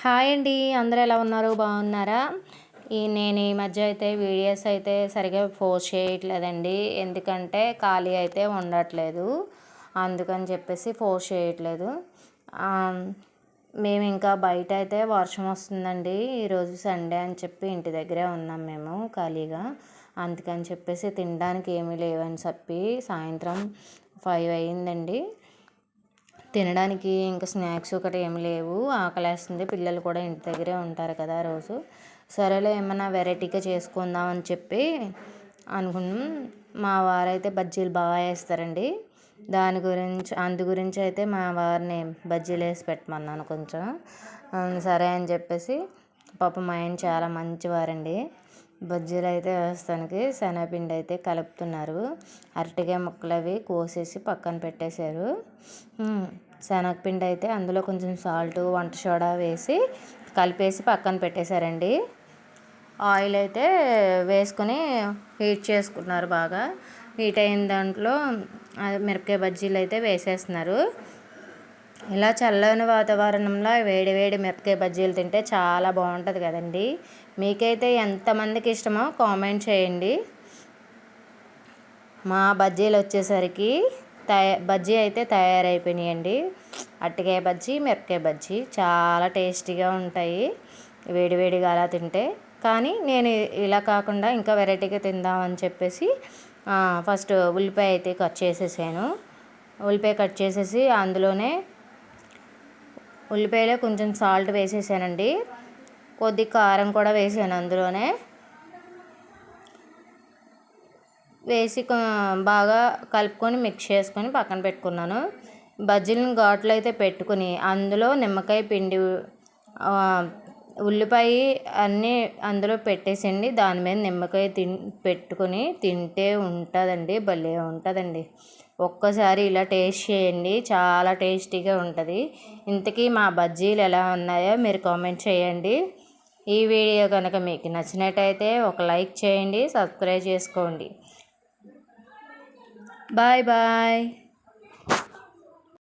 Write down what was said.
Hi అండి. అందరూ ఎలా ఉన్నారు? బాగున్నారా? నేను ఈ మధ్య అయితే వీడియోస్ అయితే సరిగ్గా పోస్ట్ చేయట్లేదండి. ఎందుకంటే ఖాళీ అయితే ఉండట్లేదు. అందుకని చెప్పేసి పోస్ట్ చేయట్లేదు. ఆహ్, మేము ఇంకా బయట అయితే వర్షం వస్తుందండి. ఈరోజు సండే అని చెప్పి ఇంటి దగ్గరే ఉన్నాం మేము ఖాళీగా. అందుకని చెప్పేసి తినడానికి ఏమీ లేవని చెప్పి సాయంత్రం 5 అయిందండి. తినడానికి ఇంకా స్నాక్స్ ఒకటి ఏమి లేవు. ఆకలేస్తుంది. పిల్లలు కూడా ఇంటి దగ్గరే ఉంటారు కదా రోజు. సరేలే ఏమన్నా వెరైటీగా చేసుకుందాం అని చెప్పి అనుకున్నాం. మా వారైతే బజ్జీలు బాగా వేస్తారండి. అందు గురించి అయితే మా వారిని బజ్జీలు వేసి పెట్టమన్నాను కొంచెం. సరే అని చెప్పేసి పాపం మా ఆయన చాలా మంచివారండి. బజ్జీలు అయితే వేస్తానికి శనగపిండి అయితే కలుపుతున్నారు. అరటికాయ ముక్కలు అవి కోసేసి పక్కన పెట్టేశారు. శనగపిండి అయితే అందులో కొంచెం సాల్ట్, వంట సోడా వేసి కలిపేసి పక్కన పెట్టేశారండి. ఆయిల్ అయితే వేసుకొని హీట్ చేసుకున్నారు బాగా. హీట్ అయిన దాంట్లో మిరపకాయ బజ్జీలు అయితే వేసేస్తున్నారు. ఇలా చల్లని వాతావరణంలో వేడి వేడి మిరపకాయ బజ్జీలు తింటే చాలా బాగుంటుంది కదండి. మీకైతే ఎంతమందికి ఇష్టమో కామెంట్ చేయండి. మా బజ్జీలు వచ్చేసరికి బజ్జీ అయితే తయారైపోయినాయండి. అరటికాయ బజ్జీ, మిరపకాయ బజ్జీ చాలా టేస్టీగా ఉంటాయి వేడివేడిగా అలా తింటే. కానీ నేను ఇలా కాకుండా ఇంకా వెరైటీగా తిందామని చెప్పేసి ఫస్ట్ ఉల్లిపాయ అయితే కట్ చేసేసాను. ఉల్లిపాయ కట్ చేసేసి అందులోనే ఉల్లిపాయలో కొంచెం సాల్ట్ వేసేసానండి. కొద్ది కారం కూడా వేసాను అందులోనే. వేసి బాగా కలుపుకొని మిక్స్ చేసుకొని పక్కన పెట్టుకున్నాను. బజ్జీలను ఘాట్లు అయితే పెట్టుకుని అందులో నిమ్మకాయ పిండి, ఉల్లిపాయ అన్నీ అందులో పెట్టేసండి. దాని మీద నిమ్మకాయ పెట్టుకొని తింటే ఉంటుందండి, భలే ఉంటుందండి. ఒక్కసారి ఇలా టేస్ట్ చేయండి, చాలా టేస్టీగా ఉంటుంది. ఇంతకీ మా బజ్జీలు ఎలా ఉన్నాయో మీరు కామెంట్ చేయండి. ఈ వీడియో కనుక మీకు నచ్చినట్టయితే ఒక లైక్ చేయండి, సబ్స్క్రైబ్ చేసుకోండి. Bye bye.